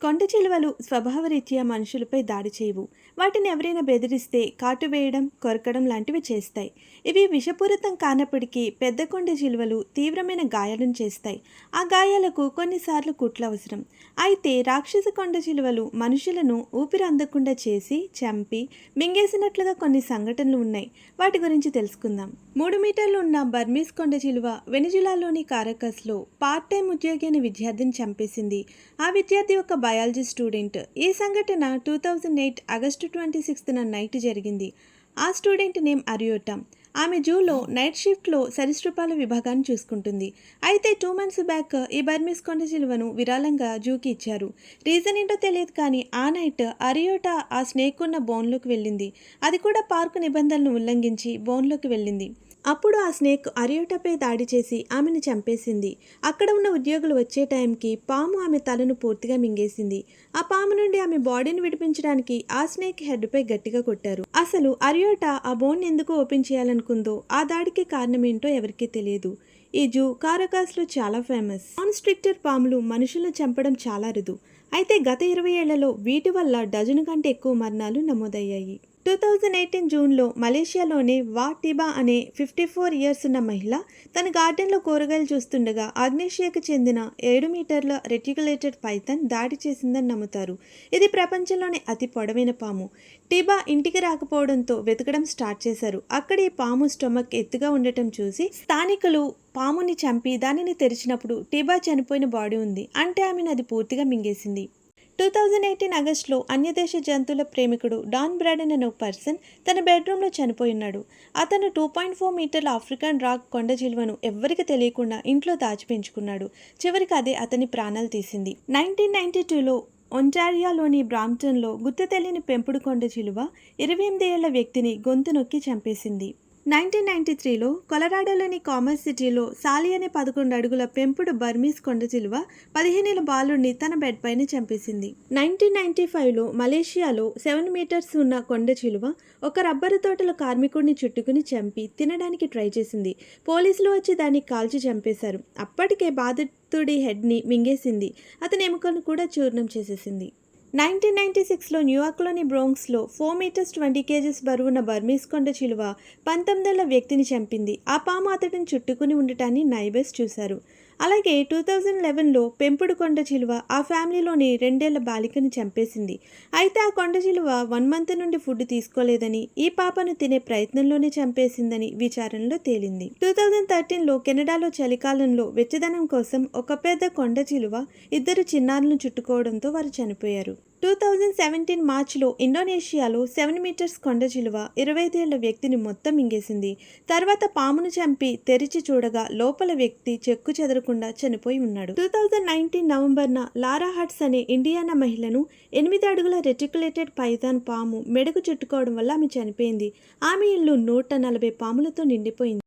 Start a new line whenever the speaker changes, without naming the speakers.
కొండ చిలువలు స్వభావరీత్యా మనుషులపై దాడి చేయవు. వాటిని ఎవరైనా బెదిరిస్తే కాటు వేయడం, కొరకడం లాంటివి చేస్తాయి. ఇవి విషపూరితం కానప్పటికీ పెద్ద కొండ చిలువలు తీవ్రమైన గాయాలను చేస్తాయి. ఆ గాయాలకు కొన్నిసార్లు కుట్లు అవసరం. అయితే రాక్షస కొండ చిలువలు మనుషులను ఊపిరి అందకుండా చేసి చంపి మింగేసినట్లుగా కొన్ని సంఘటనలు ఉన్నాయి. వాటి గురించి తెలుసుకుందాం. 3 మీటర్లు ఉన్న బర్మీస్ కొండ చిలువ వెనిజులాలోని కారకస్లో పార్ట్ టైం ఉద్యోగి అనే విద్యార్థిని చంపేసింది. ఆ విద్యార్థి ఒక బయాలజీ స్టూడెంట్. ఈ సంఘటన 2008 ఆగస్టు 26న నైట్ జరిగింది. ఆ స్టూడెంట్ నేమ్ అరియోటా. ఆమె జూలో నైట్ షిఫ్ట్లో సరీసృపాల విభాగాన్ని చూసుకుంటుంది. అయితే 2 months బ్యాక్ ఈ బర్మీస్ కొండ చిలువను విరాళంగా జూకి ఇచ్చారు. రీజన్ ఏంటో తెలియదు, కానీ ఆ నైట్ అరియోటా ఆ స్నేక్ ఉన్న బోన్లోకి వెళ్ళింది. అది కూడా పార్కు నిబంధనలను ఉల్లంఘించి బోన్లోకి వెళ్ళింది. అప్పుడు ఆ స్నేక్ అరియోటాపై దాడి చేసి ఆమెను చంపేసింది. అక్కడ ఉన్న ఉద్యోగులు వచ్చే టైంకి పాము ఆమె తలను పూర్తిగా మింగేసింది. ఆ పాము నుండి ఆమె బాడీని విడిపించడానికి ఆ స్నేక్ హెడ్పై గట్టిగా కొట్టారు. అసలు అరియోటా ఆ బోన్ ఎందుకు ఓపెన్ చేయాలనుకుందో, ఆ దాడికి కారణమేంటో ఎవరికీ తెలియదు. ఈ జూ కారకాస్లో చాలా ఫేమస్. కాన్స్ట్రిక్టర్ పాములు మనుషులను చంపడం చాలా అరుదు. అయితే గత 20 ఏళ్లలో వీటి వల్ల డజను కంటే ఎక్కువ మరణాలు నమోదయ్యాయి. 2018 జూన్లో మలేషియాలోని వా టిబా అనే 54 years ఉన్న మహిళ తన గార్డెన్లో కూరగాయలు చూస్తుండగా ఆగ్నేషియాకు చెందిన 7 మీటర్ల రెటిక్యులేటెడ్ పైథాన్ దాడి చేసిందని నమ్ముతారు. ఇది ప్రపంచంలోనే అతి పొడవైన పాము. టిబా ఇంటికి రాకపోవడంతో వెతకడం స్టార్ట్ చేశారు. అక్కడ ఈ పాము స్టొమక్ ఎత్తుగా ఉండటం చూసి స్థానికులు పాముని చంపి దానిని తెరిచినప్పుడు టిబా చనిపోయిన బాడీ ఉంది. అంటే ఆమెను అది పూర్తిగా మింగేసింది. 2018 ఆగస్టులో అన్యదేశ జంతువుల ప్రేమికుడు డాన్ బ్రాడెన్ అనే ఒక పర్సన్ తన బెడ్రూమ్లో చనిపోయినాడు. అతను 2.4 మీటర్ల ఆఫ్రికన్ రాక్ కొండ చిలువను ఎవ్వరికి తెలియకుండా ఇంట్లో దాచిపెంచుకున్నాడు. చివరికి అదే అతని ప్రాణాలు తీసింది. 1992లో ఒంటారియోలోని బ్రాంప్టన్లో గుర్తు తెలియని పెంపుడు కొండ చిలువ 28 ఏళ్ల వ్యక్తిని గొంతు నొక్కి చంపేసింది. 1993లో కొలరాడోలోని కామర్స్ సిటీలో సాలి అనే 11 అడుగుల పెంపుడు బర్మీస్ కొండ చిలువ 15 ఏళ్ల బాలుడిని తన బెడ్ పైన చంపేసింది. 1995లో మలేషియాలో 7 మీటర్స్ ఉన్న కొండ చిలువ ఒక రబ్బరు తోటలో కార్మికుడిని చుట్టుకుని చంపి తినడానికి ట్రై చేసింది. పోలీసులు వచ్చి దాన్ని కాల్చి చంపేశారు. అప్పటికే బాధితుడి హెడ్ని మింగేసింది. అతని ఎముకలను కూడా చూర్ణం చేసేసింది. 1996లో న్యూయార్క్లోని బ్రోంక్స్లో 4 మీటర్స్ 20 kgs బరువున్న బర్మీస్ కొండ చిలువ 19 ఏళ్ల వ్యక్తిని చంపింది. ఆ పాము అతడిని చుట్టుకుని ఉండటాన్ని నైబర్స్ చూశారు. అలాగే 2011లో పెంపుడు కొండ చిలువ ఆ ఫ్యామిలీలోని 2 ఏళ్ల బాలికని చంపేసింది. అయితే ఆ కొండ చిలువ 1 month నుండి ఫుడ్ తీసుకోలేదని, ఈ పాపను తినే ప్రయత్నంలోనే చంపేసిందని విచారణలో తేలింది. 2013లో కెనడాలో చలికాలంలో వెచ్చదనం కోసం ఒక పెద్ద కొండ చిలువ 2 చిన్నారులను చుట్టుకోవడంతో వారు చనిపోయారు. 2017 మార్చిలో ఇండోనేషియాలో 7 మీటర్స్ కొండ చిలువ 25 ఏళ్ల వ్యక్తిని మొత్తం మింగేసింది. తర్వాత పామును చంపి తెరిచి చూడగా లోపల వ్యక్తి చెక్కు చెదరకుండా చనిపోయి ఉన్నాడు. 2019 నవంబర్న లారా హట్స్ అనే ఇండియానా మహిళను 8 అడుగుల రెటిక్యులేటెడ్ పైథాన్ పాము మెడకు చుట్టుకోవడం వల్ల ఆమె చనిపోయింది. ఆమె ఇల్లు 140 పాములతో నిండిపోయింది.